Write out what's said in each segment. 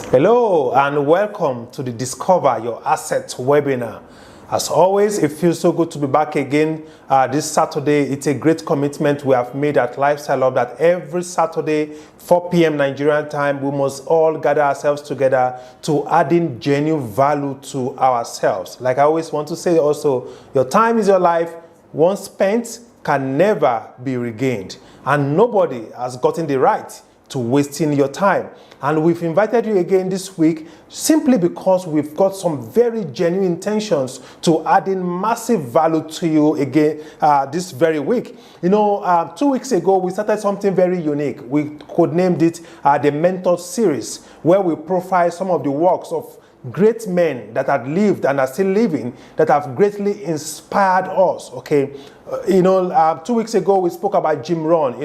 Hello and welcome to the Discover Your Assets webinar. As always, it feels so good to be back again this Saturday. It's a great commitment we have made at Lifestyle Hub that every Saturday, 4 p.m. Nigerian time, we must all gather ourselves together to add in genuine value to ourselves. Like I always want to say also, your time is your life. Once spent can never be regained. And nobody has gotten the right to wasting your time. And we've invited you again this week simply because we've got some very genuine intentions to add in massive value to you again this very week. 2 weeks ago, we started something very unique. We codenamed it the Mentor Series, where we profile some of the works of great men that have lived and are still living that have greatly inspired us. 2 weeks ago we spoke about Jim Rohn.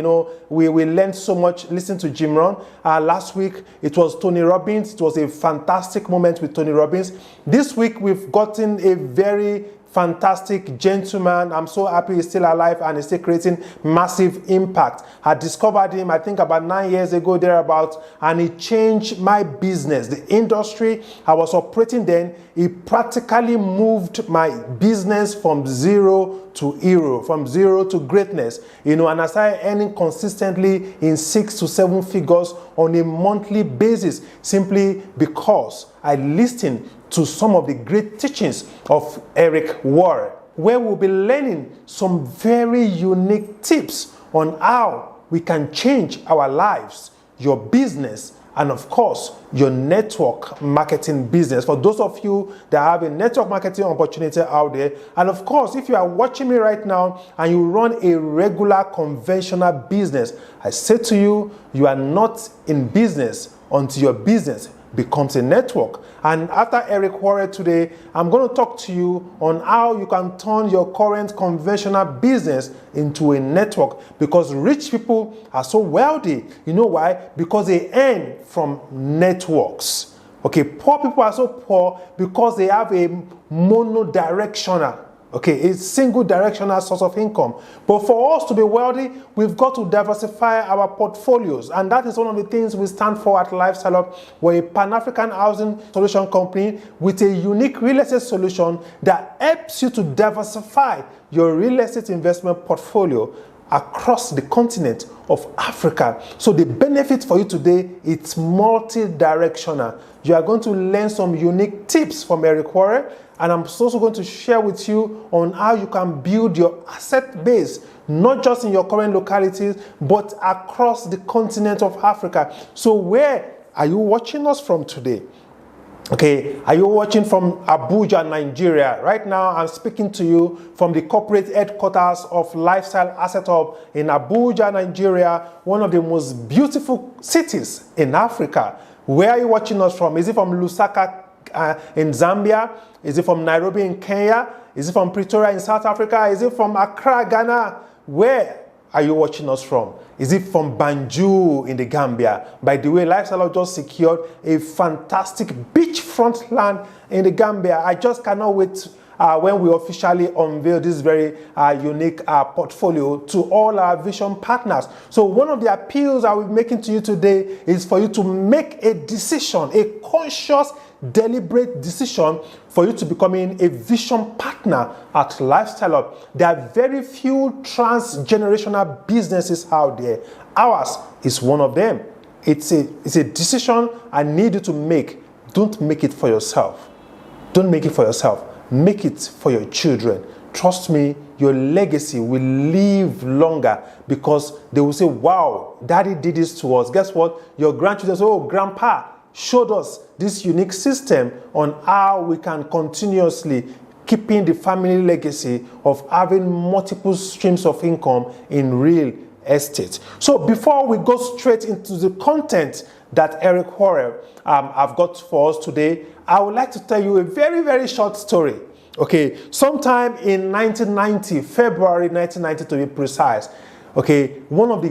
We learned so much listening to Jim Rohn. Last week it was Tony Robbins. It was a fantastic moment with Tony Robbins. This week we've gotten a very fantastic gentleman. I'm so happy he's still alive and he's still creating massive impact. I discovered him, I think about 9 years ago, thereabouts, and he changed my business. The industry I was operating then, he practically moved my business from zero to hero, from zero to greatness, and I started earning consistently in 6 to 7 figures on a monthly basis, simply because I listened to some of the great teachings of Eric Warren, where we'll be learning some very unique tips on how we can change our lives, your business, and of course, your network marketing business. For those of you that have a network marketing opportunity out there, and of course, if you are watching me right now and you run a regular conventional business, I say to you, you are not in business until your business becomes a network. And after Eric Warren today, I'm going to talk to you on how you can turn your current conventional business into a network, because rich people are so wealthy. You know why? Because they earn from networks. Poor people are so poor because they have a monodirectional, a single directional source of income. But for us to be wealthy, we've got to diversify our portfolios. And that is one of the things we stand for at Lifestyle Hub. We're a Pan-African housing solution company with a unique real estate solution that helps you to diversify your real estate investment portfolio across the continent of Africa. So the benefit for you today, it's multi-directional. You are going to learn some unique tips from Eric Warren, and I'm also going to share with you on how you can build your asset base, not just in your current localities, but across the continent of Africa. So where are you watching us from today? Are you watching from Abuja, Nigeria? Right now, I'm speaking to you from the corporate headquarters of Lifestyle Asset Hub in Abuja, Nigeria, one of the most beautiful cities in Africa. Where are you watching us from? Is it from Lusaka in Zambia? Is it from Nairobi in Kenya? Is it from Pretoria in South Africa? Is it from Accra, Ghana? Where are you watching us from? Is it from Banjul in the Gambia? By the way, Lifestyle Hub just secured a fantastic beachfront land in the Gambia. I just cannot wait when we officially unveil this very unique portfolio to all our vision partners. So one of the appeals I will be making to you today is for you to make a decision, a conscious, deliberate decision for you to becoming a vision partner at Lifestyle Hub. There are very few transgenerational businesses out there. Ours is one of them. It's a decision I need you to make. Don't make it for yourself. Don't make it for yourself. Make it for your children. Trust me, your legacy will live longer because they will say, wow, daddy did this to us. Guess what? Your grandchildren say, oh, grandpa showed us this unique system on how we can continuously keeping the family legacy of having multiple streams of income in real estate. So before we go straight into the content that Eric Warren have got for us today, I would like to tell you a very, very short story. Sometime in 1990, February 1990 to be precise, one of the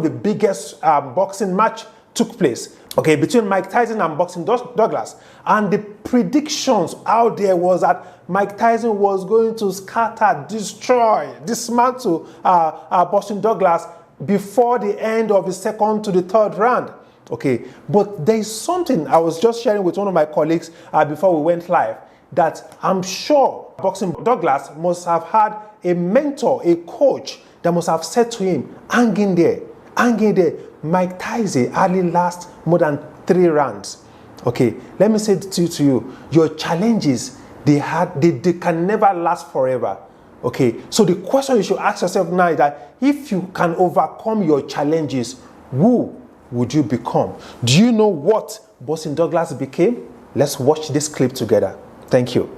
biggest boxing match took place, between Mike Tyson and Boxing Douglas. And the predictions out there was that Mike Tyson was going to scatter, destroy, dismantle Boxing Douglas before the end of the second to the third round. Okay, but there is something I was just sharing with one of my colleagues before we went live, that I'm sure Boxing Douglas must have had a mentor, a coach that must have said to him, hang in there, hang in there. Mike Tyson hardly lasts more than 3 rounds. Okay, let me say to you, your challenges, they can never last forever. Okay, so the question you should ask yourself now is that if you can overcome your challenges, who would you become? Do you know what Boxing Douglas became? Let's watch this clip together. Thank you.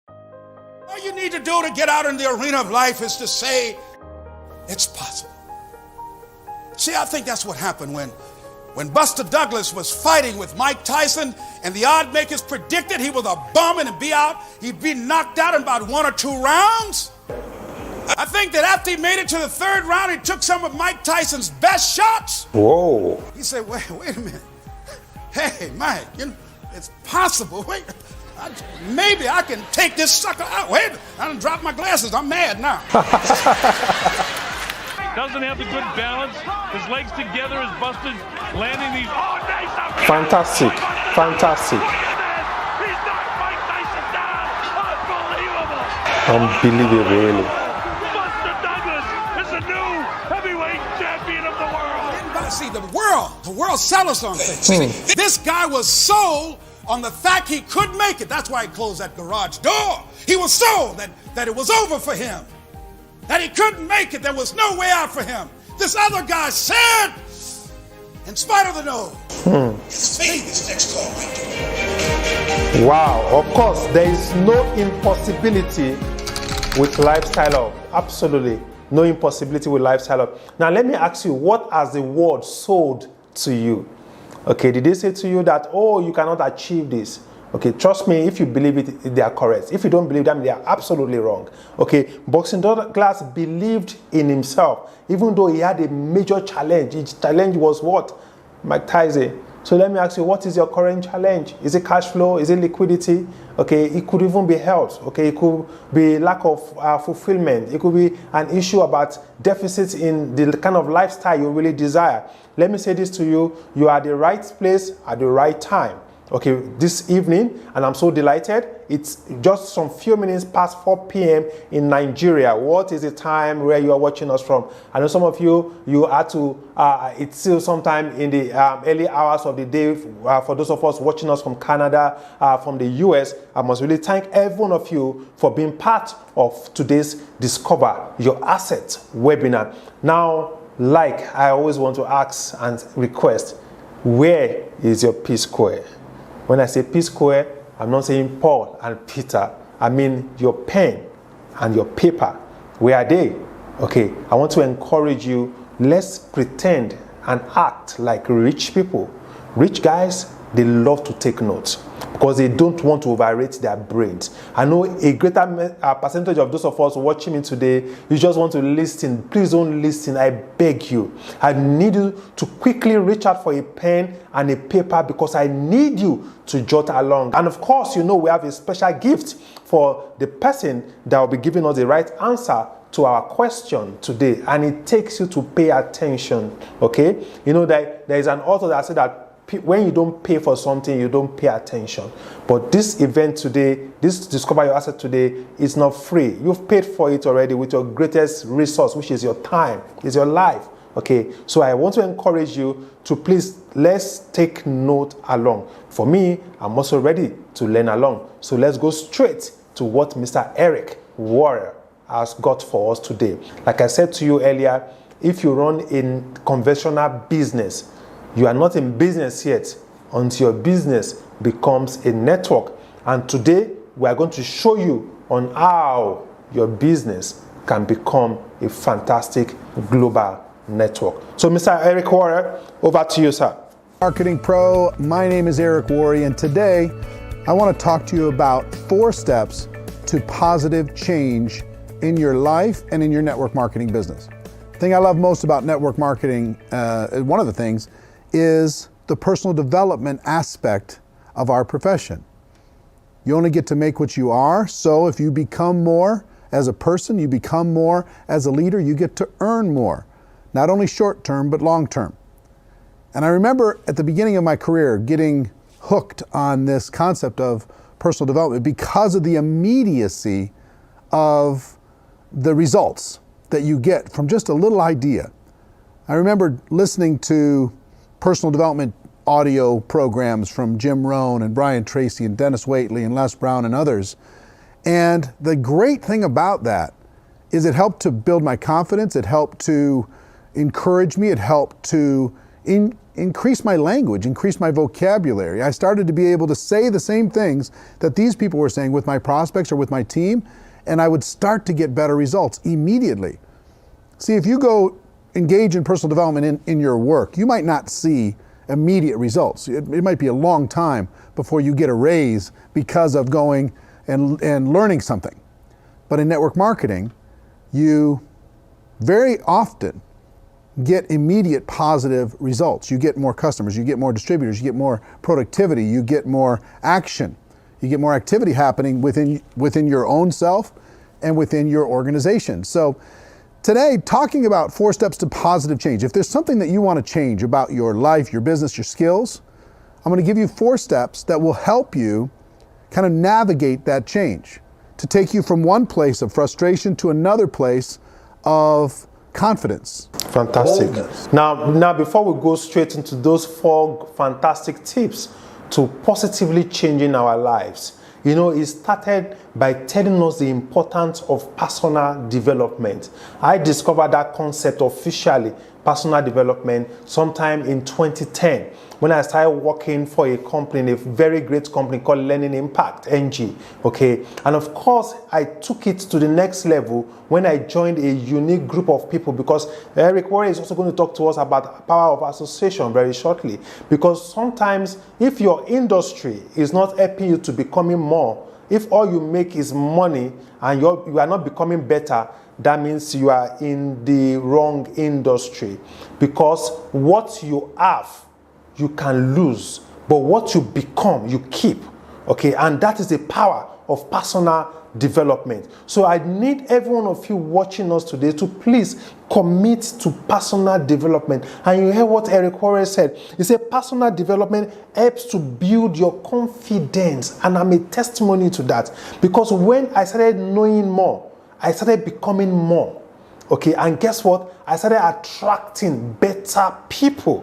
All you need to do to get out in the arena of life is to say, it's possible. See, I think that's what happened when Buster Douglas was fighting with Mike Tyson, and the odd makers predicted he was a bum and be out. He'd be knocked out in about 1 or 2 rounds. I think that after he made it to the 3rd round, he took some of Mike Tyson's best shots. Whoa. He said, wait a minute. Hey, Mike, it's possible. Wait, maybe I can take this sucker out. Wait, I done dropped my glasses. I'm mad now. Doesn't have the good balance. His legs together as Buster's landing these. Oh, nice up. Fantastic. Fantastic. Look at that. He's knocked Mike Tyson down. Unbelievable. Unbelievable, really. Buster Douglas is the new heavyweight champion of the world. See, the world sells on things. Meaning? This guy was sold on the fact he could make it. That's why he closed that garage door. He was sold that it was over for him, that he couldn't make it. There was no way out for him. This other guy said, in spite of the no, his faith is next door window. Wow, of course, there is no impossibility with lifestyle up. Absolutely. No impossibility with lifestyle up. Now, let me ask you, what has the world sold to you? Okay, did they say to you that, oh, you cannot achieve this? Okay, trust me, if you believe it, they are correct. If you don't believe them, they are absolutely wrong. Okay, Boxing Douglas believed in himself, even though he had a major challenge. His challenge was what? Mike Tyson. So let me ask you, what is your current challenge? Is it cash flow? Is it liquidity? Okay, it could even be health. Okay, it could be lack of fulfillment. It could be an issue about deficits in the kind of lifestyle you really desire. Let me say this to you, you are at the right place at the right time. Okay, this evening, and I'm so delighted, it's just some few minutes past 4 p.m. in Nigeria. What is the time where you are watching us from? I know some of you had to, it's still sometime in the early hours of the day. For those of us watching us from Canada, from the US, I must really thank every one of you for being part of today's Discover Your Asset webinar. Now, like I always want to ask and request, where is your P square? When I say P square, I'm not saying Paul and Peter. I mean your pen and your paper. Where are they? Okay, I want to encourage you, let's pretend and act like rich people. Rich guys, they love to take notes because they don't want to overrate their brains. I know a greater percentage of those of us watching me today, you just want to listen. Please don't listen, I beg you. I need you to quickly reach out for a pen and a paper because I need you to jot along. And of course, you know we have a special gift for the person that will be giving us the right answer to our question today. And it takes you to pay attention, okay? You know that there is an author that said that when you don't pay for something, you don't pay attention. But this event today, this Discover Your Asset today, is not free. You've paid for it already with your greatest resource, which is your time, is your life. Okay, so I want to encourage you to please, let's take note along. For me, I'm also ready to learn along. So let's go straight to what Mr. Eric Warrior has got for us today. Like I said to you earlier, if you run in conventional business, you are not in business yet until your business becomes a network. And today, we are going to show you on how your business can become a fantastic global network. So, Mr. Eric Warrior, over to you, sir. Marketing Pro, my name is Eric Warrior, and today I want to talk to you about 4 steps to positive change in your life and in your network marketing business. The thing I love most about network marketing, one of the things, is the personal development aspect of our profession. You only get to make what you are, so if you become more as a person, you become more as a leader, you get to earn more. Not only short term, but long term. And I remember at the beginning of my career getting hooked on this concept of personal development because of the immediacy of the results that you get from just a little idea. I remember listening to personal development audio programs from Jim Rohn and Brian Tracy and Dennis Waitley and Les Brown and others. And the great thing about that is it helped to build my confidence, it helped to encourage me, it helped to increase my language, increase my vocabulary. I started to be able to say the same things that these people were saying with my prospects or with my team, and I would start to get better results immediately. See, if you go engage in personal development in your work, you might not see immediate results. It might be a long time before you get a raise because of going and learning something. But in network marketing, you very often get immediate positive results. You get more customers, you get more distributors, you get more productivity, you get more action, you get more activity happening within your own self and within your organization. So today, talking about 4 steps to positive change. If there's something that you want to change about your life, your business, your skills, I'm going to give you 4 steps that will help you kind of navigate that change to take you from one place of frustration to another place of confidence. Fantastic. Boldness. Now, before we go straight into those 4 fantastic tips to positively changing our lives, it started by telling us the importance of personal development. I discovered that concept officially, personal development, sometime in 2010 when I started working for a company, a very great company called Learning Impact, NG, okay? And of course, I took it to the next level when I joined a unique group of people, because Eric Warren is also going to talk to us about power of association very shortly. Because sometimes if your industry is not helping you to becoming more, if all you make is money and you are not becoming better, that means you are in the wrong industry. Because what you have, you can lose, but what you become, you keep, okay? And that is the power of personal development. So I need every one of you watching us today to please commit to personal development. And you hear what Eric Warren said. He said personal development helps to build your confidence, and I'm a testimony to that. Because when I started knowing more, I started becoming more, okay? And guess what? I started attracting better people.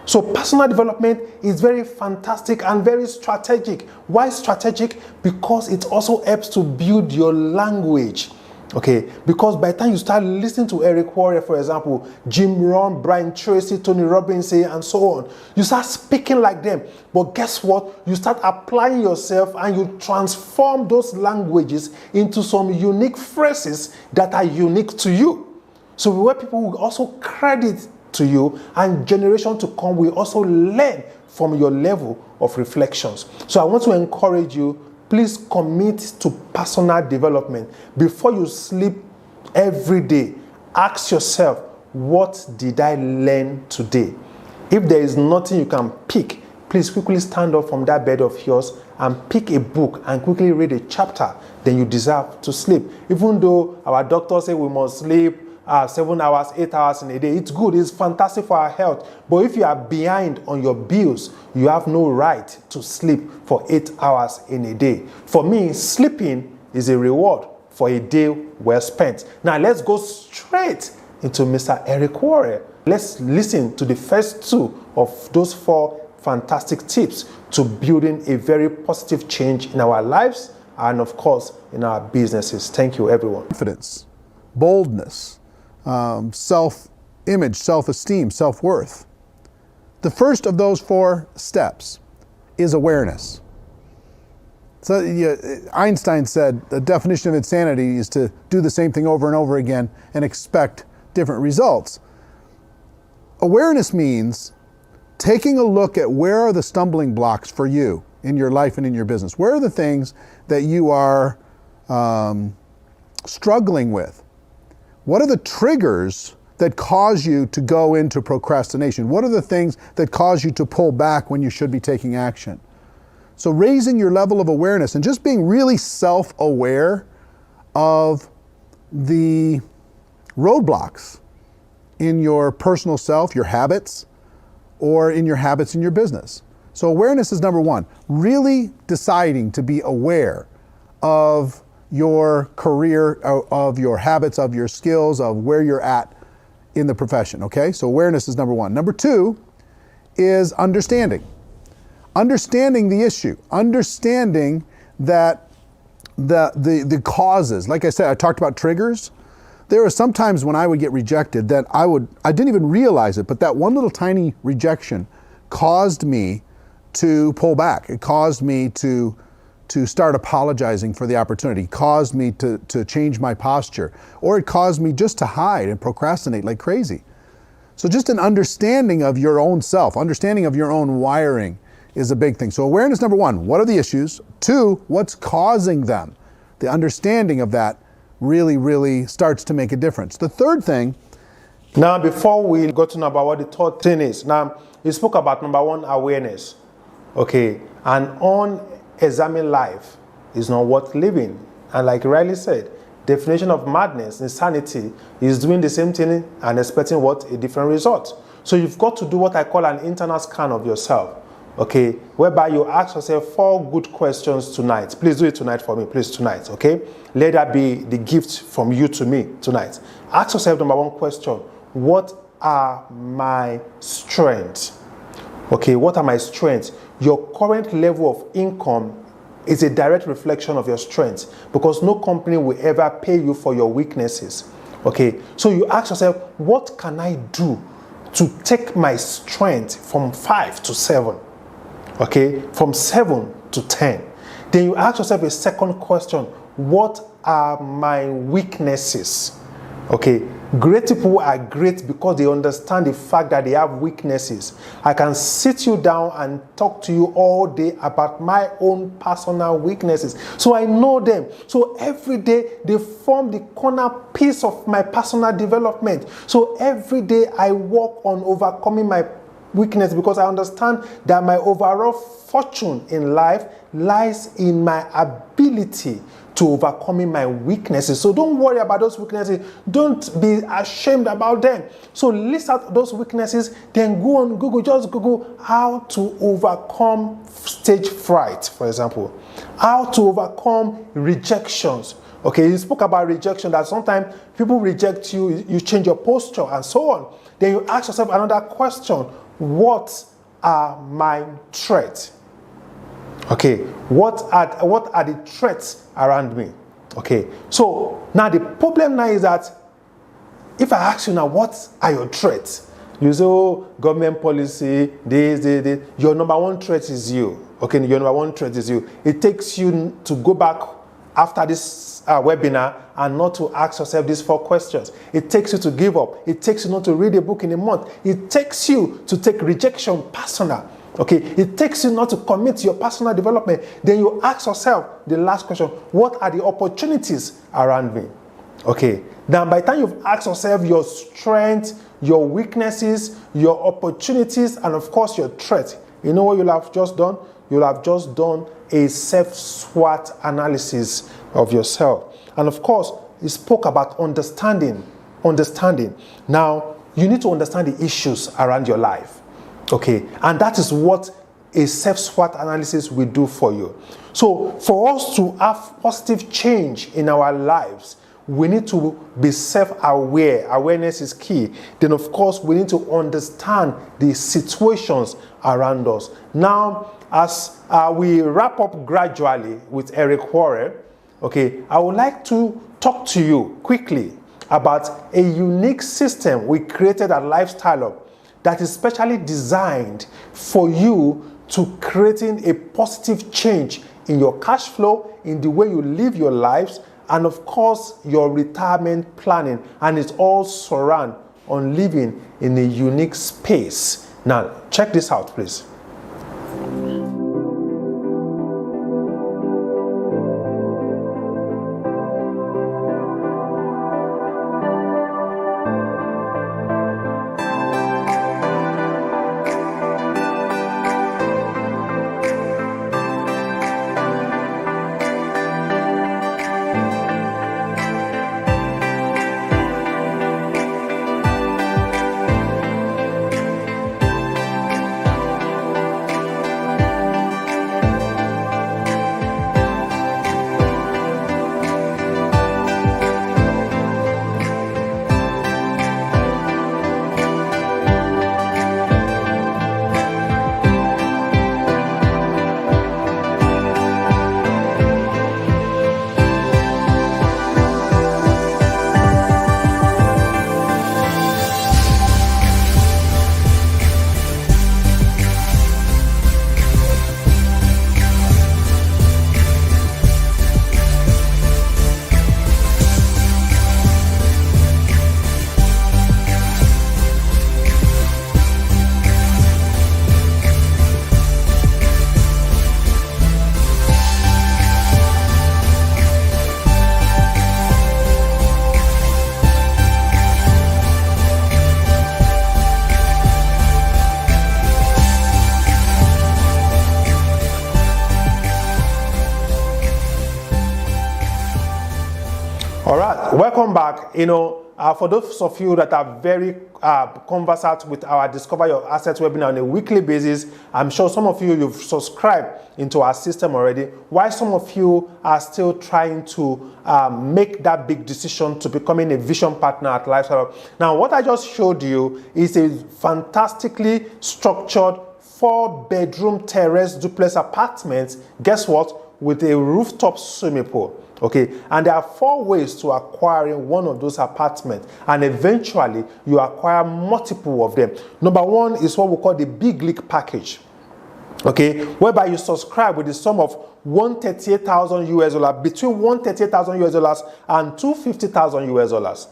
So personal development is very fantastic and very strategic. Why strategic? Because it also helps to build your language. Okay, because by the time you start listening to Eric Warren, for example, Jim Rohn, Brian Tracy, Tony Robbins, and so on, you start speaking like them. But guess what? You start applying yourself and you transform those languages into some unique phrases that are unique to you. So where people will also credit to you, and generation to come will also learn from your level of reflections. So I want to encourage you, please commit to personal development. Before you sleep every day, ask yourself, what did I learn today? If there is nothing you can pick, please quickly stand up from that bed of yours and pick a book and quickly read a chapter. Then you deserve to sleep. Even though our doctors say we must sleep 7 hours, 8 hours in a day, it's good, it's fantastic for our health. But if you are behind on your bills, you have no right to sleep for 8 hours in a day. For me, sleeping is a reward for a day well spent. Now let's go straight into Mr. Eric Warren. Let's listen to the first 2 of those 4 fantastic tips to building a very positive change in our lives and of course in our businesses. Thank you, everyone. Confidence, boldness, self-image, self-esteem, self-worth. The first of those 4 steps is awareness. So Einstein said the definition of insanity is to do the same thing over and over again and expect different results. Awareness means taking a look at where are the stumbling blocks for you in your life and in your business. Where are the things that you are struggling with? What are the triggers that cause you to go into procrastination? What are the things that cause you to pull back when you should be taking action? So raising your level of awareness and just being really self-aware of the roadblocks in your personal self, your habits, or in your habits in your business. So awareness is number one. Really deciding to be aware of your career, of your habits, of your skills, of where you're at in the profession, okay? So awareness is number one. Number two is understanding. Understanding the issue, understanding that the causes, like I said, I talked about triggers. There were some times when I would get rejected that I didn't even realize it, but that one little tiny rejection caused me to pull back. It caused me to start apologizing for the opportunity, caused me to change my posture, or it caused me just to hide and procrastinate like crazy. So just an understanding of your own self, understanding of your own wiring is a big thing. So awareness, number one, what are the issues? Two, what's causing them? The understanding of that really, really starts to make a difference. The third thing. Now, before we go to number what the third thing is, now you spoke about number one, awareness. Okay, an unexamined life is not worth living. And like Riley said, definition of madness, insanity, is doing the same thing and expecting what? A different result. So you've got to do what I call an internal scan of yourself. Okay, whereby you ask yourself 4 good questions tonight. Please do it tonight for me, please, tonight, okay? Let that be the gift from you to me tonight. Ask yourself number one question: what are my strengths? Okay, what are my strengths? Your current level of income is a direct reflection of your strengths, because no company will ever pay you for your weaknesses. Okay, so you ask yourself, what can I do to take my strength from 5 to 7? Okay, from 7 to 10. Then you ask yourself a second question: what are my weaknesses? Okay, great people are great because they understand the fact that they have weaknesses. I can sit you down and talk to you all day about my own personal weaknesses. So I know them. So every day they form the corner piece of my personal development. So every day I work on overcoming my weakness, because I understand that my overall fortune in life lies in my ability to overcoming my weaknesses. So don't worry about those weaknesses. Don't be ashamed about them. So list out those weaknesses, then go on Google, just Google how to overcome stage fright, for example. How to overcome rejections. Okay, you spoke about rejection, that sometimes people reject you, you change your posture and so on. Then you ask yourself another question: what are my threats? Okay, what are the threats around me? Okay, so now the problem now is that if I ask you now, what are your threats? You say, oh, government policy, this. Your number one threat is you. Okay, your number one threat is you. It takes you to go back after this webinar and not to ask yourself these 4 questions. It takes you to give up. It takes you not to read a book in a month. It takes you to take rejection personal. Okay, it takes you not to commit to your personal development. Then you ask yourself the last question: what are the opportunities around me? Okay, then by the time you've asked yourself your strengths, your weaknesses, your opportunities, and of course your threats, you know what you'll have just done? You'll have just done a self-SWOT analysis of yourself. And of course, he spoke about understanding. Now, you need to understand the issues around your life. Okay, and that is what a self-SWOT analysis will do for you. So for us to have positive change in our lives, we need to be self-aware. Awareness is key. Then of course, we need to understand the situations around us. Now, as we wrap up gradually with Eric Warren, okay, I would like to talk to you quickly about a unique system we created at Lifestyle Up that is specially designed for you to creating a positive change in your cash flow, in the way you live your lives, and of course, your retirement planning. And it's all surround on living in a unique space. Now, check this out, please. Welcome back. For those of you that are very conversant with our Discover Your Assets webinar on a weekly basis, I'm sure some of you've subscribed into our system already, while some of you are still trying to make that big decision to becoming a vision partner at Lifestyle. Now, what I just showed you is a fantastically structured 4-bedroom terrace duplex apartment. Guess what? With a rooftop swimming pool. Okay, and there are 4 ways to acquiring one of those apartments, and eventually you acquire multiple of them. Number 1 is what we call the big league package. Okay, whereby you subscribe with the sum of $138,000 between $138,000 and $250,000.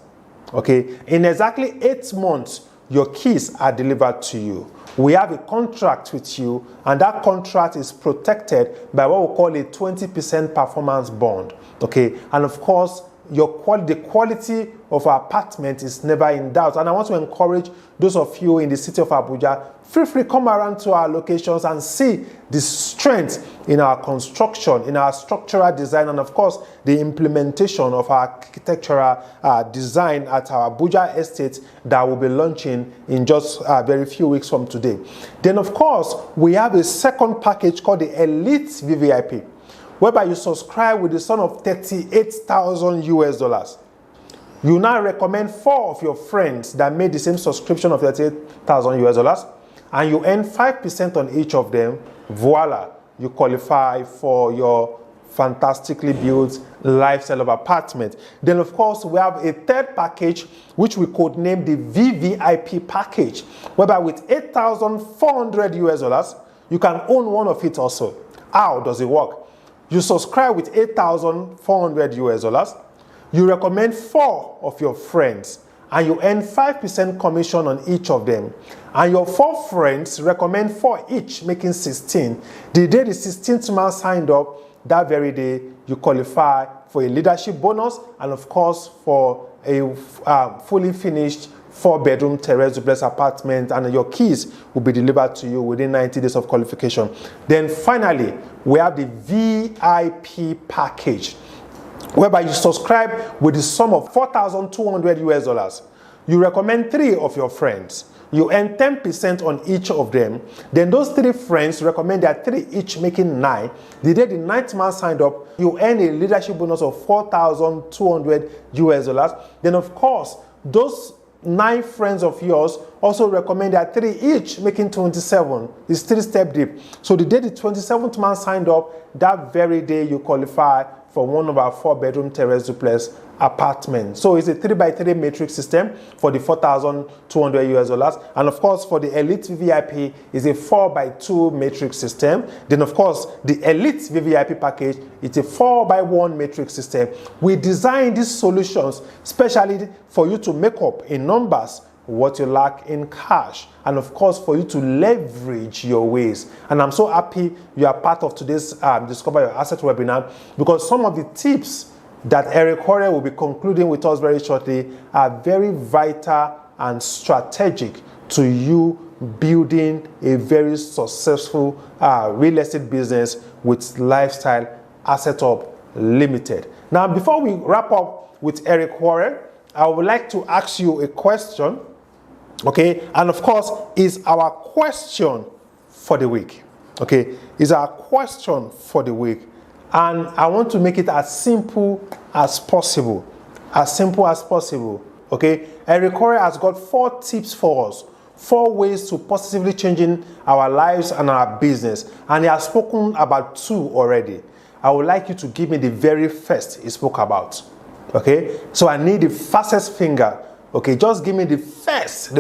Okay, in exactly 8 months, your keys are delivered to you. We have a contract with you, and that contract is protected by what we call a 20% performance bond. Okay, and of course, the quality of our apartment is never in doubt. And I want to encourage those of you in the city of Abuja, feel free to come around to our locations and see the strength in our construction, in our structural design, and of course, the implementation of our architectural design at our Abuja estate that will be launching in just very few weeks from today. Then, of course, we have a second package called the Elite VVIP, whereby you subscribe with the sum of $38,000. You now recommend 4 of your friends that made the same subscription of $38,000, and you earn 5% on each of them. Voila, you qualify for your fantastically built lifestyle of apartment. Then, of course, we have a third package, which we could name the VVIP package, whereby with $8,400, you can own one of it also. How does it work? You subscribe with $8,400. You recommend 4 of your friends, and you earn 5% commission on each of them. And your 4 friends recommend 4 each, making 16. The day the 16th man signed up, that very day you qualify for a leadership bonus, and of course for a fully finished 4-bedroom terrace duplex apartment, and your keys will be delivered to you within 90 days of qualification. Then finally, we have the VIP package, whereby you subscribe with the sum of $4,200. You recommend 3 of your friends. You earn 10% on each of them. Then those 3 friends recommend that 3 each, making 9. The day the 9th man signed up, you earn a leadership bonus of $4,200. Then, of course, those 9 friends of yours also recommend that 3 each, making 27. It's 3-step deep. So the day the 27th man signed up, that very day you qualify for one of our 4-bedroom terrace duplex apartments. So it's a 3x3 matrix system for the $4,200, and of course for the Elite VVIP is a 4x2 matrix system. Then of course the Elite VVIP package is a 4x1 matrix system. We designed these solutions specially for you to make up in numbers what you lack in cash, and of course for you to leverage your ways. And I'm so happy you are part of today's Discover Your Asset webinar, because some of the tips that Eric Horre will be concluding with us very shortly are very vital and strategic to you building a very successful real estate business with Lifestyle Asset Hub Limited. Now, before we wrap up with Eric Horre, I would like to ask you a question. Okay, and of course, is our question for the week. Okay, is our question for the week. And I want to make it as simple as possible. As simple as possible. Okay, Eric Horre has got 4 tips for us. 4 ways to positively changing our lives and our business. And he has spoken about 2 already. I would like you to give me the very first he spoke about. Okay, so I need the fastest finger. Okay, just give me the first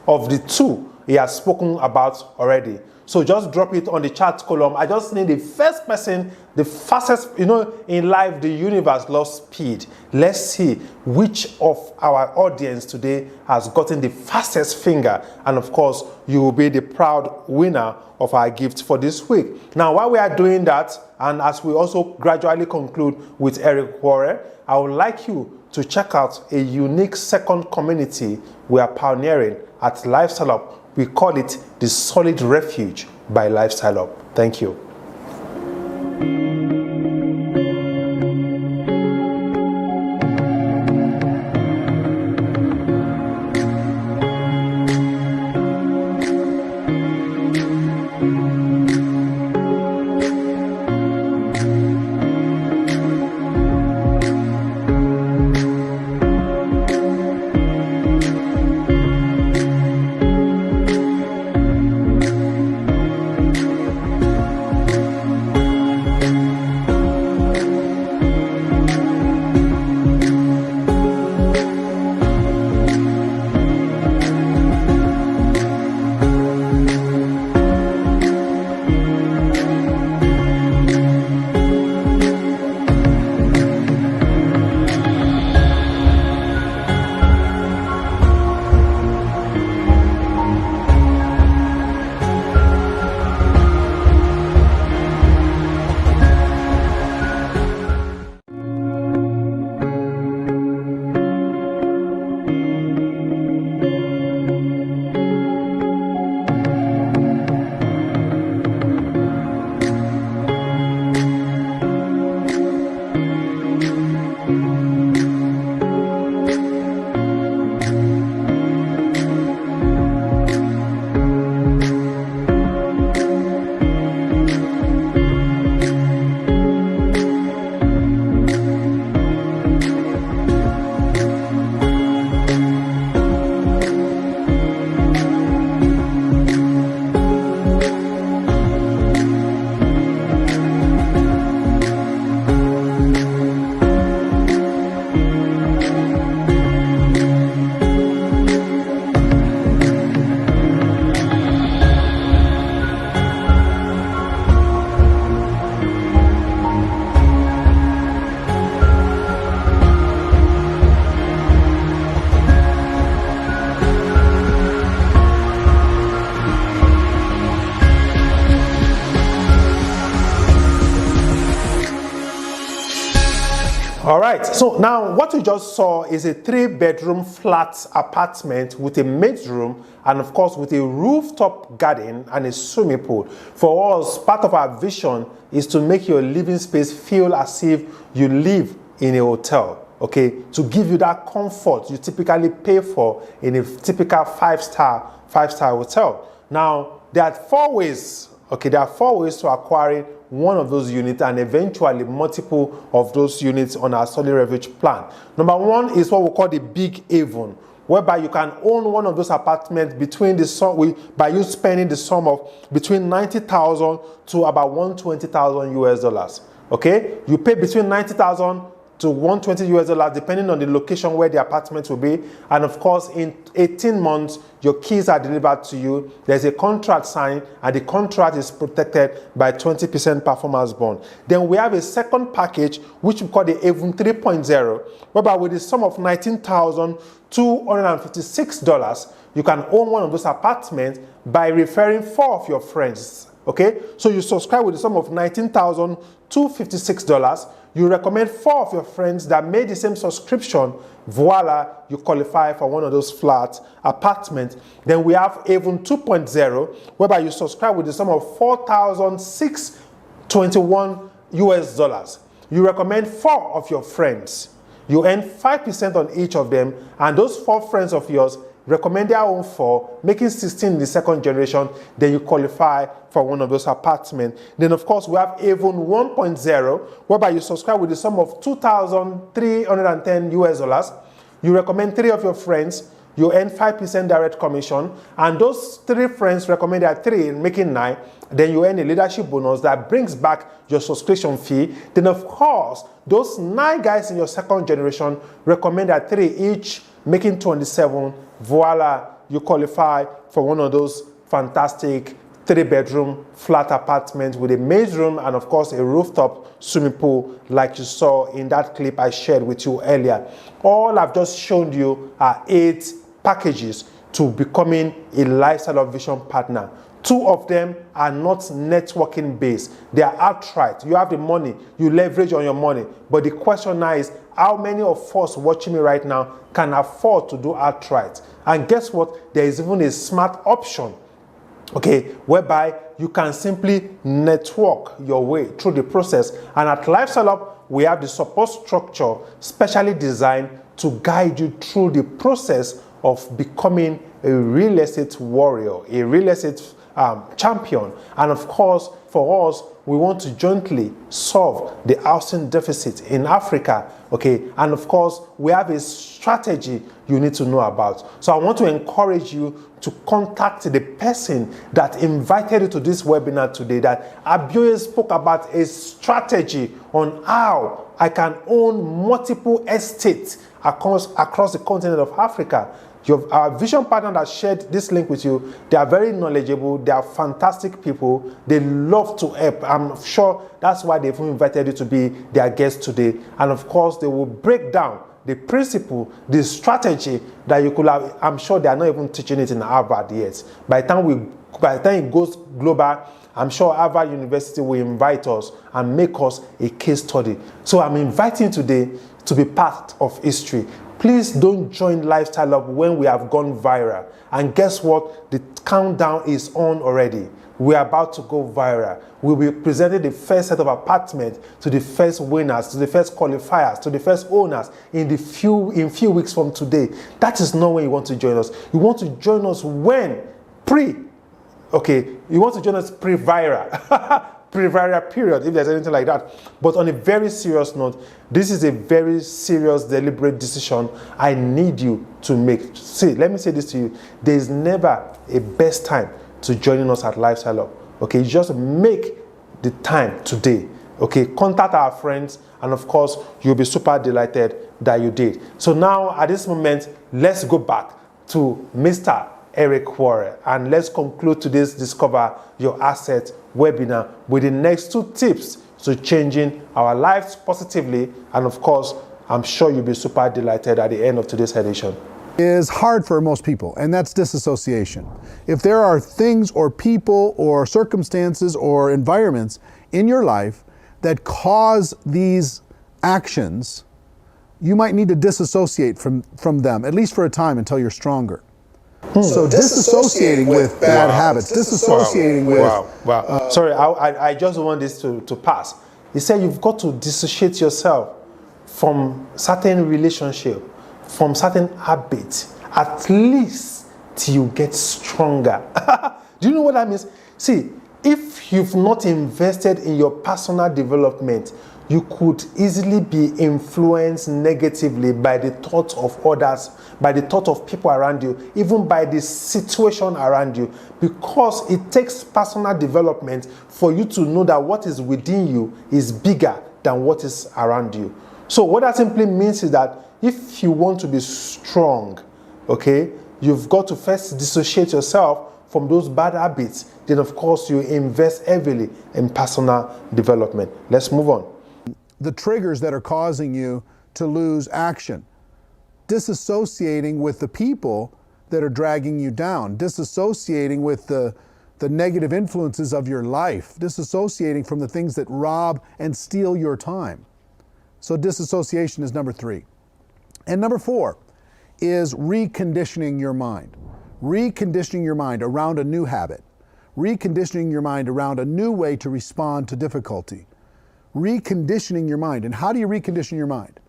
of the 2 he has spoken about already. So just drop it on the chat column. I just need the first person, the fastest. In life, the universe loves speed. Let's see which of our audience today has gotten the fastest finger. And of course, you will be the proud winner of our gift for this week. Now, while we are doing that, and as we also gradually conclude with Eric Horre, I would like you to check out a unique second community we are pioneering at Lifestyle Hub. We call it the Solid Refuge by Lifestyle Hub. Thank you. All right, so now what you just saw is a 3-bedroom flat apartment with a maid's room and of course with a rooftop garden and a swimming pool. For us, part of our vision is to make your living space feel as if you live in a hotel, okay? To give you that comfort you typically pay for in a typical five-star hotel. Now, there are 4 ways, okay? There are 4 ways to acquiring one of those units and eventually multiple of those units on our solid refuge plan. Number 1 is what we call the Big Haven, whereby you can own one of those apartments between the sum by you spending the sum of between $90,000 to about $120,000 US. Okay, you pay between $90,000 to $120 depending on the location where the apartment will be, and of course in 18 months your keys are delivered to you. There's a contract signed and the contract is protected by 20% performance bond. Then we have a second package which we call the Haven 3.0, whereby with the sum of $19,256 you can own one of those apartments by referring 4 of your friends. Okay, so you subscribe with the sum of $19,256. You recommend 4 of your friends that made the same subscription. Voila, you qualify for one of those flat apartments. Then we have Haven 2.0, whereby you subscribe with the sum of $4,621 US. You recommend 4 of your friends. You earn 5% on each of them, and those 4 friends of yours recommend their own 4, making 16 in the second generation. Then you qualify for one of those apartments. Then of course we have Haven 1.0, whereby you subscribe with the sum of $2,310 US. You recommend 3 of your friends. You earn 5% direct commission, and those 3 friends recommend their 3, making 9. Then you earn a leadership bonus that brings back your subscription fee. Then of course those 9 guys in your second generation recommend their 3 each, making 27. Voila, you qualify for one of those fantastic 3-bedroom flat apartments with a maid's room and of course a rooftop swimming pool like you saw in that clip I shared with you earlier. All I've just shown you are 8 packages to becoming a Lifestyle of Vision partner. 2 of them are not networking based. They are outright. You have the money, you leverage on your money. But the question now is, how many of us watching me right now can afford to do outright? And guess what? There is even a smart option, okay, whereby you can simply network your way through the process. And at Lifestyle Up, we have the support structure specially designed to guide you through the process of becoming a real estate warrior, a real estate champion. And of course, for us, we want to jointly solve the housing deficit in Africa, okay? And of course, we have a strategy you need to know about. So I want to encourage you to contact the person that invited you to this webinar today, that Abioye spoke about a strategy on how I can own multiple estates across the continent of Africa. Our vision partner that shared this link with you, they are very knowledgeable, they are fantastic people, they love to help. I'm sure that's why they've invited you to be their guest today. And of course, they will break down the principle, the strategy that you could have. I'm sure they are not even teaching it in Harvard yet. By the time it goes global, I'm sure Harvard University will invite us and make us a case study. So I'm inviting you today to be part of history. Please don't join Lifestyle Up when we have gone viral. And guess what? The countdown is on already. We're about to go viral. We'll be presenting the first set of apartments to the first winners, to the first qualifiers, to the first owners in few weeks from today. That is not when you want to join us. You want to join us when you want to join us pre-viral. Pre-viral period, if there's anything like that. But on a very serious note, this is a very serious, deliberate decision I need you to make. See, let me say this to you. There is never a best time to joining us at Lifestyle Up. Okay, you just make the time today. Okay, contact our friends, and of course, you'll be super delighted that you did. So now, at this moment, let's go back to Mr. Eric Warren, and let's conclude today's Discover Your Asset webinar with the next 2 tips to changing our lives positively. And of course, I'm sure you'll be super delighted at the end of today's edition. Is hard for most people, and that's disassociation. If there are things or people or circumstances or environments in your life that cause these actions you might need to disassociate from them, at least for a time until you're stronger. So disassociating with bad habits, disassociating with... Wow. Sorry, I just want this to pass. He said you've got to dissociate yourself from certain relationship, from certain habits, at least till you get stronger. Do you know what that means? See, if you've not invested in your personal development, you could easily be influenced negatively by the thoughts of others, by the thought of people around you, even by the situation around you, because it takes personal development for you to know that what is within you is bigger than what is around you. So what that simply means is that if you want to be strong, okay, you've got to first dissociate yourself from those bad habits. Then of course you invest heavily in personal development. Let's move on. The triggers that are causing you to lose action, disassociating with the people that are dragging you down, disassociating with the negative influences of your life, disassociating from the things that rob and steal your time. So disassociation is number 3. And number 4 is reconditioning your mind. Reconditioning your mind around a new habit. Reconditioning your mind around a new way to respond to difficulty. Reconditioning your mind. And how do you recondition your mind?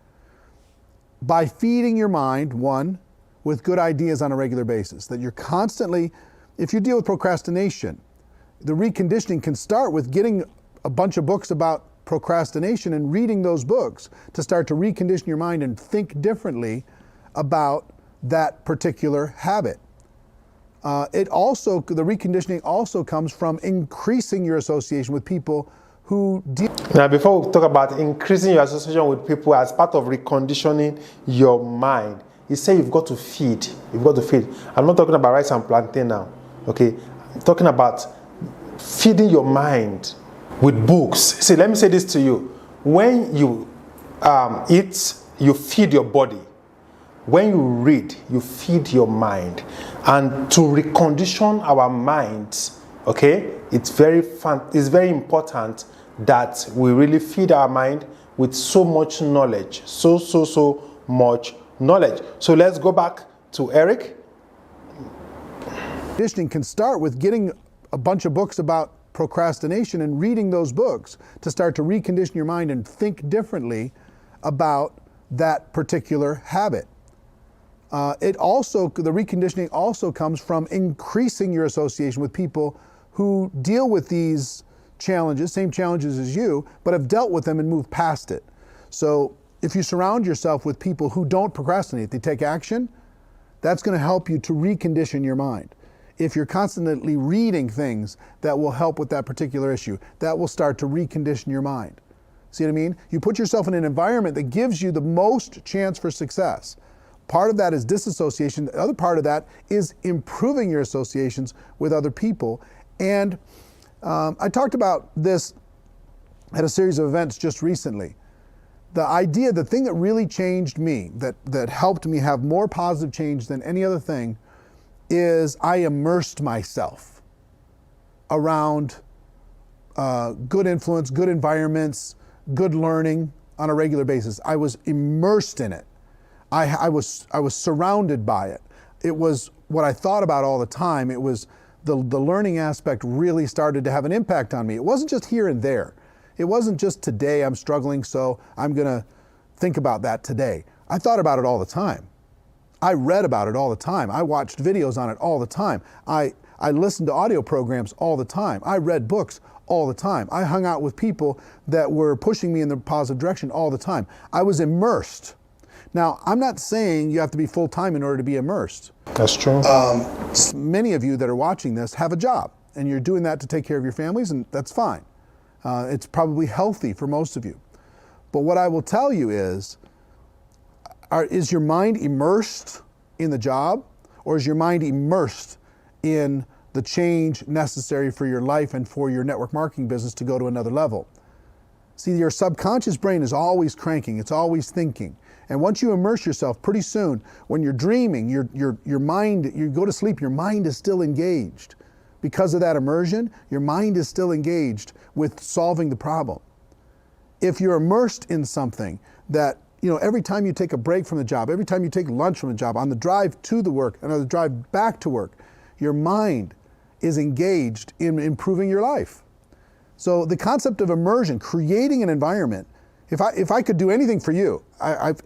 By feeding your mind, 1, with good ideas on a regular basis. That you're constantly, if you deal with procrastination, the reconditioning can start with getting a bunch of books about procrastination and reading those books to start to recondition your mind and think differently about that particular habit. The reconditioning also comes from increasing your association with people who deal. Now, before we talk about increasing your association with people as part of reconditioning your mind, he said you've got to feed. You've got to feed. I'm not talking about rice and plantain now. Okay, I'm talking about feeding your mind with books. See, let me say this to you. When you eat, you feed your body. When you read, you feed your mind. And to recondition our minds, okay, it's very important that we really feed our mind with so much knowledge. So much knowledge. So let's go back to Eric. Conditioning can start with getting a bunch of books about procrastination and reading those books to start to recondition your mind and think differently about that particular habit. The reconditioning also comes from increasing your association with people who deal with these challenges, same challenges as you, but have dealt with them and moved past it. So if you surround yourself with people who don't procrastinate, they take action, that's going to help you to recondition your mind. If you're constantly reading things that will help with that particular issue, that will start to recondition your mind. See what I mean? You put yourself in an environment that gives you the most chance for success. Part of that is disassociation. The other part of that is improving your associations with other people. And I talked about this at a series of events just recently. The thing that really changed me, that helped me have more positive change than any other thing, is I immersed myself around good influence, good environments, good learning on a regular basis. I was immersed in it. I was surrounded by it. It was what I thought about all the time. It was the learning aspect really started to have an impact on me. It wasn't just here and there. It wasn't just today I'm struggling, so I'm gonna think about that today. I thought about it all the time. I read about it all the time. I watched videos on it all the time. I listened to audio programs all the time. I read books all the time. I hung out with people that were pushing me in the positive direction all the time. I was immersed. Now, I'm not saying you have to be full-time in order to be immersed. That's true. Many of you that are watching this have a job, and you're doing that to take care of your families, and that's fine. It's probably healthy for most of you. But what I will tell you is your mind immersed in the job, or is your mind immersed in the change necessary for your life and for your network marketing business to go to another level? See, your subconscious brain is always cranking, it's always thinking. And once you immerse yourself, pretty soon, when you're dreaming, your mind, you go to sleep, your mind is still engaged. Because of that immersion, your mind is still engaged with solving the problem. If you're immersed in something that every time you take a break from the job, every time you take lunch from the job, on the drive to the work and on the drive back to work, your mind is engaged in improving your life. So the concept of immersion, creating an environment, if I could do anything for you,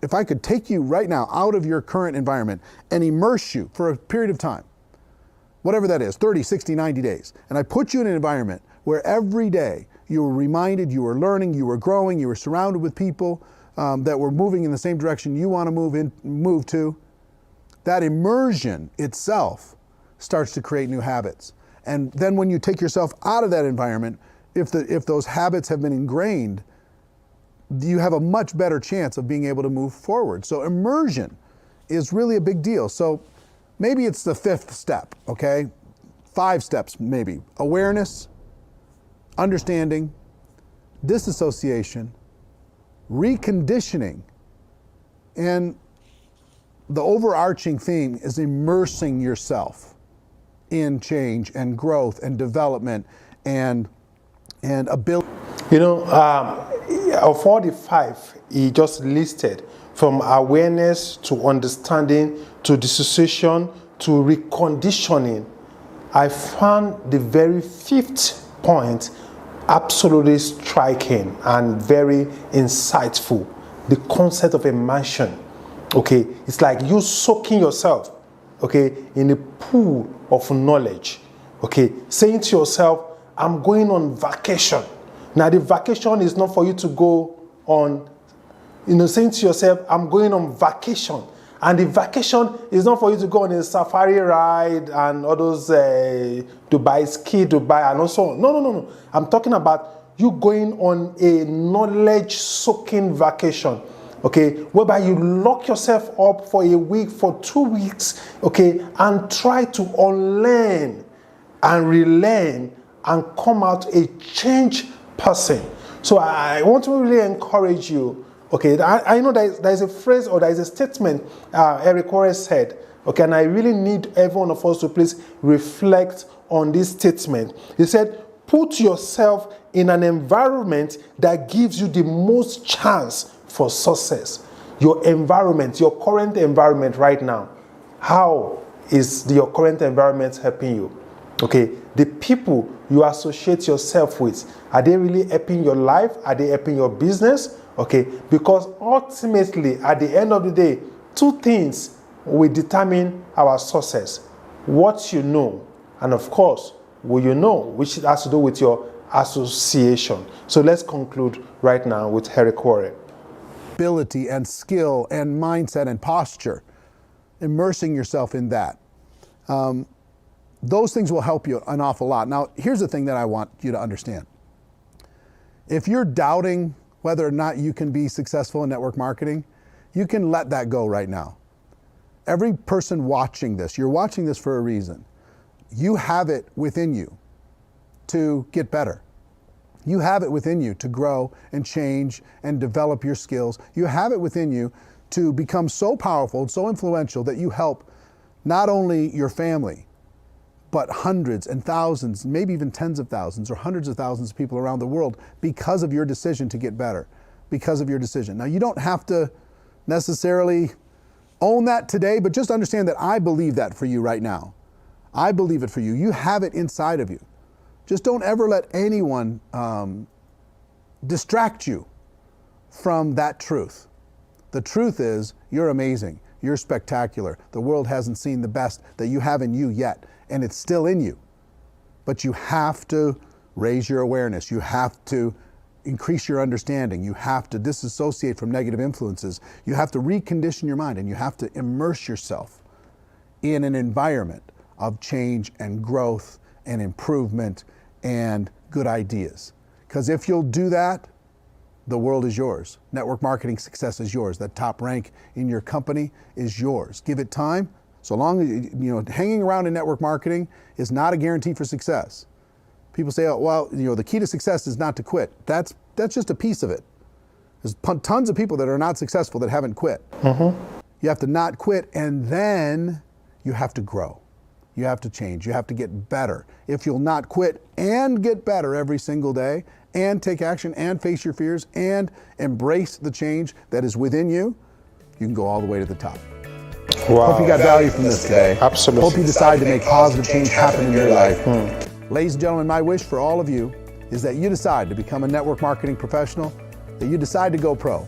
if I could take you right now out of your current environment and immerse you for a period of time, whatever that is, 30, 60, 90 days, and I put you in an environment where every day you were reminded, you were learning, you were growing, you were surrounded with people that were moving in the same direction you want to move to, that immersion itself starts to create new habits. And then when you take yourself out of that environment, if those habits have been ingrained, you have a much better chance of being able to move forward. So immersion is really a big deal. So maybe it's the 5th step, okay? 5 steps maybe. Awareness, understanding, disassociation, reconditioning, and the overarching theme is immersing yourself in change and growth and development and ability. Of all the 5 he just listed, from awareness to understanding to dissociation to reconditioning, I found the very 5th point absolutely striking and very insightful. The concept of immersion. Okay, it's like you soaking yourself, okay, in a pool of knowledge. Okay, saying to yourself, I'm going on vacation. Now the vacation is not for you to go on, saying to yourself, I'm going on vacation. And the vacation is not for you to go on a safari ride and all those Dubai, ski Dubai and also, no. I'm talking about you going on a knowledge-soaking vacation, okay, whereby you lock yourself up for a week, for 2 weeks, okay, and try to unlearn and relearn and come out a changed person. So I want to really encourage you. Okay, I know there's a phrase or there's a statement Eric Warren said, okay, and I really need every one of us to please reflect on this statement. He said, put yourself in an environment that gives you the most chance for success. Your environment, your current environment right now, how is your current environment helping you? Okay, the people you associate yourself with, are they really helping your life? Are they helping your business? Okay, because ultimately, at the end of the day, 2 things will determine our success. What you know, and of course, what you know, which has to do with your association. So let's conclude right now with Eric Warren. Ability and skill and mindset and posture, immersing yourself in that. Those things will help you an awful lot. Now, here's the thing that I want you to understand. If you're doubting whether or not you can be successful in network marketing, you can let that go right now. Every person watching this, you're watching this for a reason. You have it within you to get better. You have it within you to grow and change and develop your skills. You have it within you to become so powerful and so influential that you help not only your family, but hundreds and thousands, maybe even tens of thousands or hundreds of thousands of people around the world because of your decision to get better, because of your decision. Now, you don't have to necessarily own that today, but just understand that I believe that for you right now. I believe it for you. You have it inside of you. Just don't ever let anyone distract you from that truth. The truth is, you're amazing. You're spectacular. The world hasn't seen the best that you have in you yet, and it's still in you. But you have to raise your awareness. You have to increase your understanding. You have to disassociate from negative influences. You have to recondition your mind, and you have to immerse yourself in an environment of change and growth and improvement and good ideas. Because if you'll do that, the world is yours. Network marketing success is yours. That top rank in your company is yours. Give it time. So long as, hanging around in network marketing is not a guarantee for success. People say, oh, well, the key to success is not to quit. That's just a piece of it. There's tons of people that are not successful that haven't quit. Mm-hmm. You have to not quit, and then you have to grow. You have to change. You have to get better. If you'll not quit and get better every single day and take action and face your fears and embrace the change that is within you, you can go all the way to the top. Wow. Hope you got value from this today. Absolutely. Hope you decide to make positive change happen in your life. Ladies and gentlemen, my wish for all of you is that you decide to become a network marketing professional, that you decide to go pro,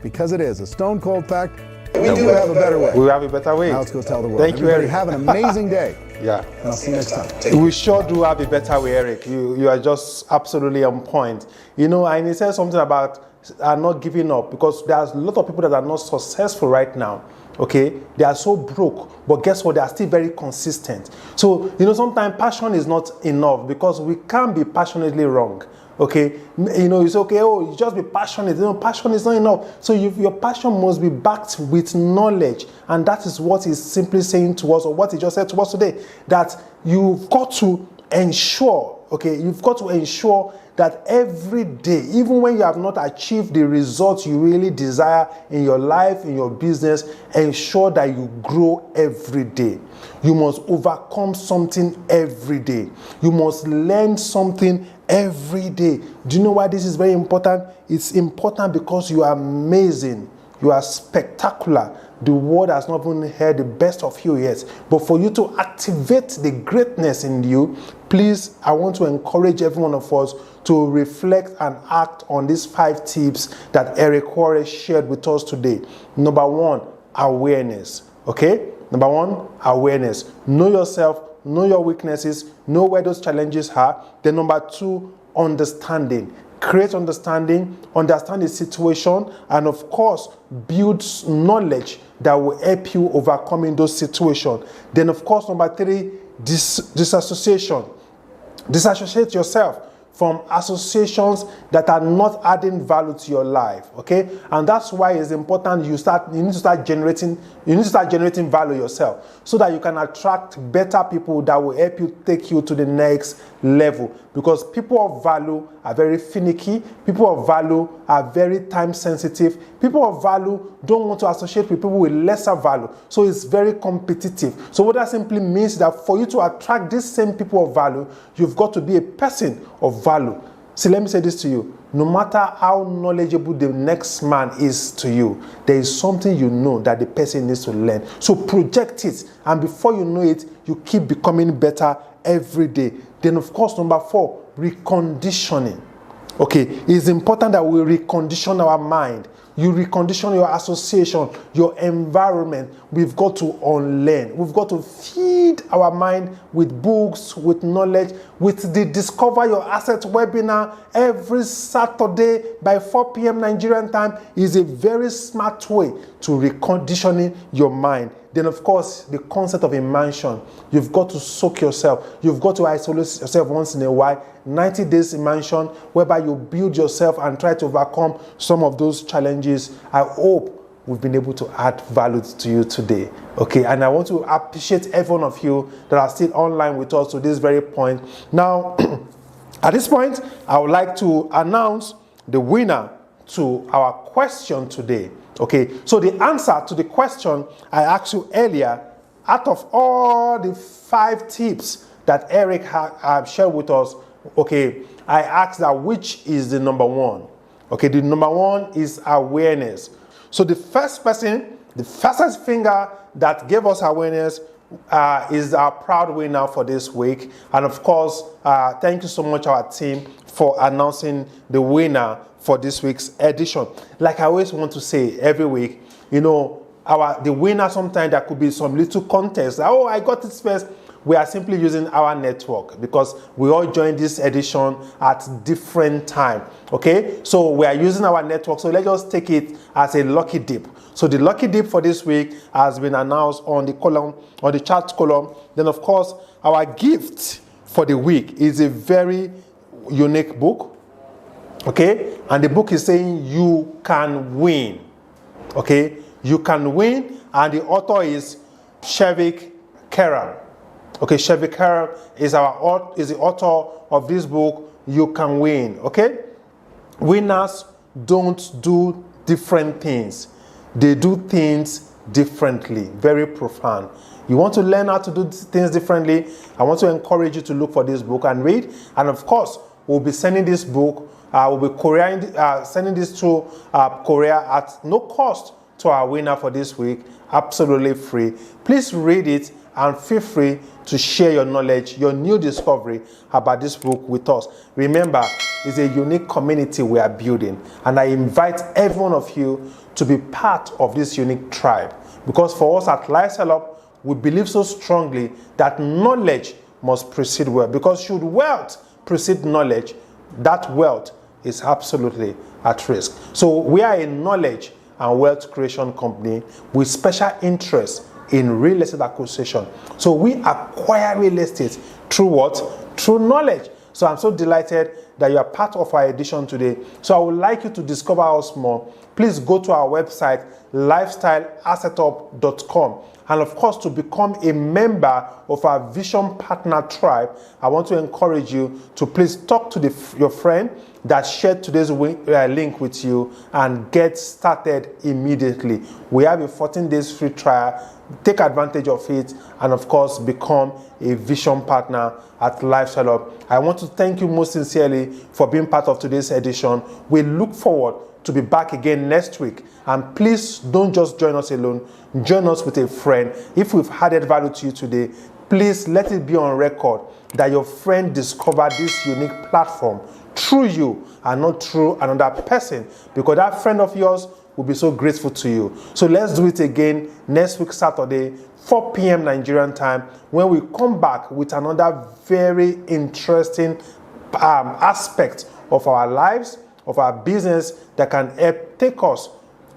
because it is a stone cold fact. We do have a better way. We have a better way. Now let's go tell the world. Thank you, Everybody Eric. have an amazing day. Yeah. And I'll see you next time. We sure do have a better way, Eric. You are just absolutely on point. You know, and he said something about not giving up, because there's a lot of people that are not successful right now. Okay, they are so broke, but guess what? They are still very consistent. So, you know, sometimes passion is not enough, because we can't be passionately wrong. Okay, you know, it's okay, oh, you just be passionate. You know, passion is not enough. So your passion must be backed with knowledge. And that is what he's simply saying to us, or what he just said to us today, that you've got to ensure, okay, you've got to ensure that every day, even when you have not achieved the results you really desire in your life, in your business, ensure that you grow every day. You must overcome something every day. You must learn something every day. Do you know why this is very important? It's important because you are amazing. You are spectacular. The world has not even heard the best of you yet. But for you to activate the greatness in you, please, I want to encourage every one of us to reflect and act on these 5 tips that Eric Juarez shared with us today. Number 1, awareness. Okay? Number 1, awareness. Know yourself, know your weaknesses, know where those challenges are. Then number 2, understanding. Create understanding, understand the situation, and of course, build knowledge that will help you overcoming those situations. Then of course, number 3, disassociation. Disassociate yourself from associations that are not adding value to your life, okay? And that's why it's important you need to start generating value yourself, so that you can attract better people that will help you take you to the next level. Because people of value are very finicky, people of value are very time sensitive, people of value don't want to associate with people with lesser value, so it's very competitive. So what that simply means is that for you to attract these same people of value, you've got to be a person of value. See, let me say this to you. No matter how knowledgeable the next man is to you, there is something you know that the person needs to learn. So project it, and before you know it, you keep becoming better every day. Then of course, number 4, reconditioning. Okay, it's important that we recondition our mind. You recondition your association, your environment. We've got to unlearn. We've got to feed our mind with books, with knowledge, with the Discover Your Assets webinar every Saturday by 4 p.m. Nigerian time is a very smart way to reconditioning your mind. Then, of course, the concept of immersion. You've got to soak yourself. You've got to isolate yourself once in a while. 90 days immersion, whereby you build yourself and try to overcome some of those challenges. I hope we've been able to add value to you today. Okay, and I want to appreciate every one of you that are still online with us to this very point. Now, at this point, I would like to announce the winner to our question today. Okay, so the answer to the question I asked you earlier, out of all the 5 tips that Eric had shared with us, okay, I asked that which is the number 1. Okay, the number 1 is awareness. So the first person, the fastest finger that gave us awareness is our proud winner for this week. And of course, thank you so much, our team, for announcing the winner for this week's edition. Like I always want to say every week, you know, the winner, sometimes there could be some little contest. Oh, I got it first. We are simply using our network because we all joined this edition at different time. Okay, so we are using our network. So let's just take it as a lucky dip. So the lucky dip for this week has been announced on the column, on the chat column. Then of course, our gift for the week is a very unique book. Okay, and the book is saying you can win. Okay, you can win, and the author is Shevik Karam. Okay, Shevik Karam is the author of this book, You Can Win. Okay, winners don't do different things; they do things differently. Very profound. You want to learn how to do things differently? I want to encourage you to look for this book and read. And of course, we'll be sending this book, we'll be sending this to Korea at no cost to our winner for this week, absolutely free. Please read it and feel free to share your knowledge, your new discovery about this book with us. Remember, it's a unique community we are building, and I invite every one of you to be part of this unique tribe, because for us at Lifestyle Up, we believe so strongly that knowledge must precede wealth, because should wealth precede knowledge, that wealth is absolutely at risk. So we are a knowledge and wealth creation company with special interest in real estate acquisition. So we acquire real estate through what? Through knowledge. So I'm so delighted that you are part of our edition today. So I would like you to discover us more. Please go to our website, lifestyleassetup.com. And of course, to become a member of our Vision Partner Tribe, I want to encourage you to please talk to your friend that shared today's link with you and get started immediately. We have a 14 days free trial. Take advantage of it and of course become a Vision Partner at Lifestyle Up. I want to thank you most sincerely for being part of today's edition. We look forward to be back again next week. And please don't just join us alone. Join us with a friend. If we've added value to you today, please let it be on record that your friend discovered this unique platform through you and not through another person, because that friend of yours will be so grateful to you. So let's do it again next week, Saturday, 4 p.m. Nigerian time, when we come back with another very interesting aspect of our lives, of our business that can help take us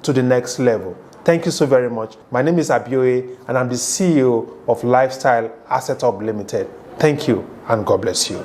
to the next level. Thank you so very much. My name is Abioye, and I'm the CEO of Lifestyle Asset Hub Limited. Thank you, and God bless you.